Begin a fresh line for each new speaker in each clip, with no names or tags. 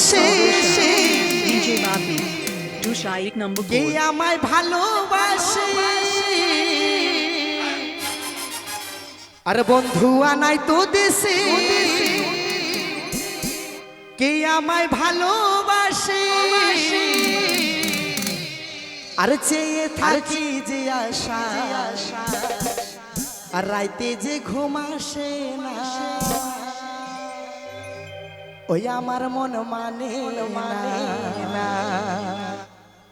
দেশে
डीजे बापी दूसरा एक नंबर
কে আমায় ভালোবাসে আর বন্ধু আনাই তো দেশে কে আমায় ভালোবাসে আর চেয়ে থাকি যে আশা আর রাইতে যে ঘুম আসে না ওই আমার মন মানে না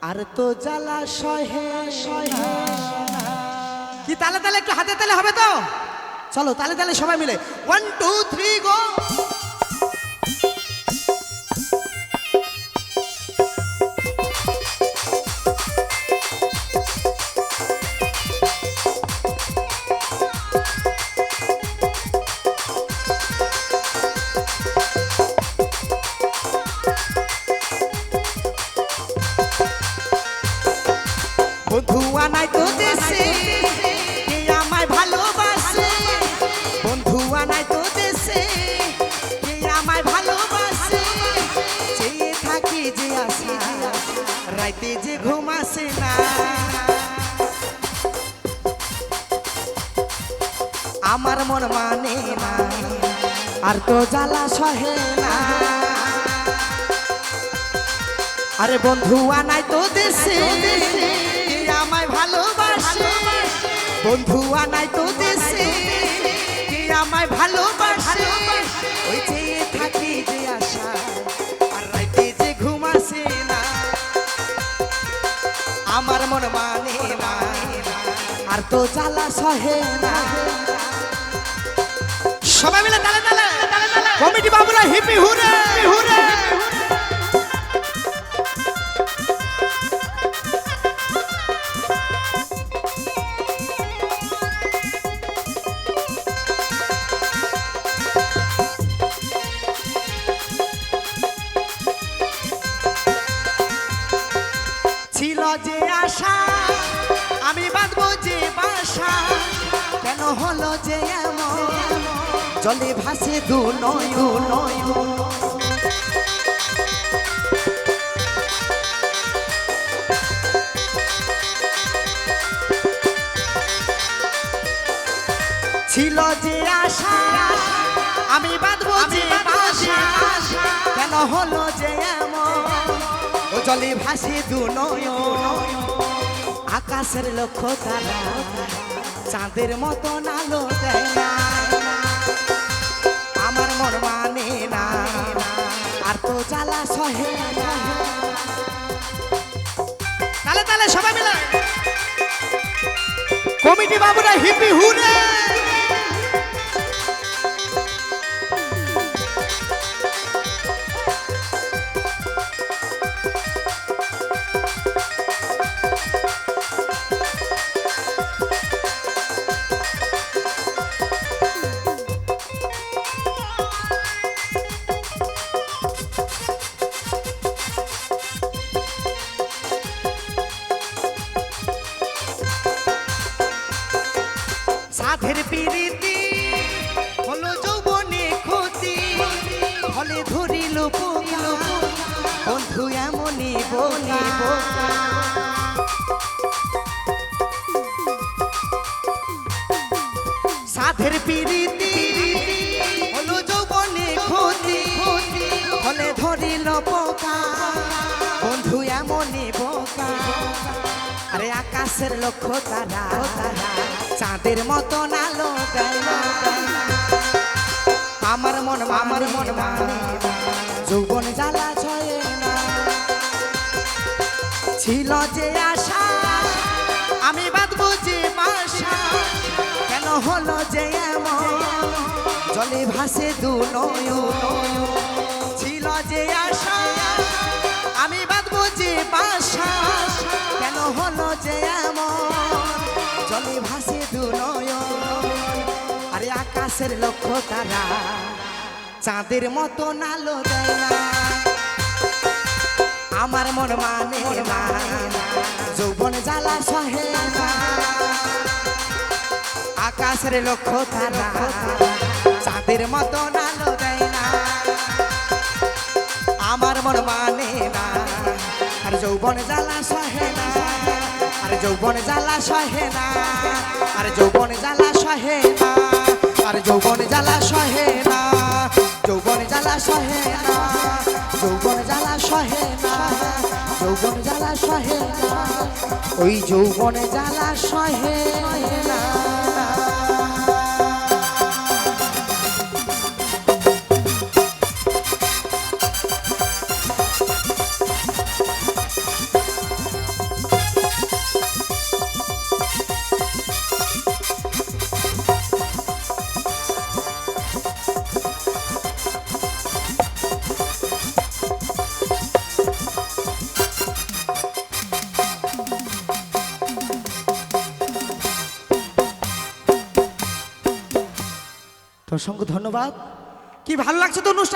আর তো জ্বালা সহে সহে কি তালে তালে একটু হাতে তালে হবে তো চলো তালে তালে সবাই মিলে 1 2 3 গো বন্ধু আনাই তো দেশে কে আমায় ভালোবাসে বন্ধু আনাই তো দেশে কে আমায় ভালোবাসে চেয়ে থাকি যে আশা রাইতে যে ঘুম আসে না আমার মন মানে না আর তো জ্বালা সহে না আরে বন্ধু আনাই তো দেশে আমায় ভালোবাসে বন্ধু আনাই তো দেশে কে আমায় ভালোবাসে ওই চেয়ে থাকি যে আশা আর রাইতে যে ঘুম আসে না আমার মন মানে না আর তো জ্বালা সহে না সবাই মিলে তালে তালে কমিটি বাবুরা হিপি হুরে হুরে ছিল যে আশা আমি বাঁধবো যে বাসা কেন হলো যে এমন জলে ভাসে দু নয়ন ছিল যে আশা আমি বাঁধবো যে বাসা কেন হলো যে এমন ও জলে ভাসে দু নয়ন আকাশের লক্ষ্য তারা চাঁদের মতন আলো দেয় না আমার মন মানে না আর তো জ্বালা সহে না তালে তালে সবাই মিলে কমিটি বাবুরা হিপি হুরে সাধের পিরিতি হলো যৌবনে ক্ষতি ফলে ধরিল বন্ধু এমনই বলিব সাধের পিরিতি হলো যৌবনে ক্ষতি ফলে ধরিল পোকা বন্ধু এমনই বোকা আরে আকাশের লক্ষ্য তারা চাঁদের মতন আলো দেয় আমার মন যৌবন জ্বালা ছয়ে না ছিল যে আশা আমি বাঁধবো যে বাসা কেন হলো যে এমন জলে ভাসে দু নয়ন ছিল যে আশা আমি বাঁধবো যে বাসা কেন হলো যে এমন জলে ভাসে দু নয়ন আরে আকাশের লক্ষ্য তারা চাঁদের মতো আলো দেয় না আমার মন মানে না যৌবন জ্বালা সহে না আকাশের লক্ষ্য তারা চাঁদের মতো আলো দেয় না আমার মন মানে না আর যৌবন জ্বালা সহে না আর যৌবন জ্বালা সহে না আর যৌবন জ্বালা সহে না আর যৌবন জ্বালা সহে না যৌবন জ্বালা সহে না যৌবন জ্বালা সহে না যৌবন জ্বালা সহে না ওই যৌবন জ্বালা সহে না তো অসংখ্য ধন্যবাদ কি ভালো লাগছে তো অনুষ্ঠান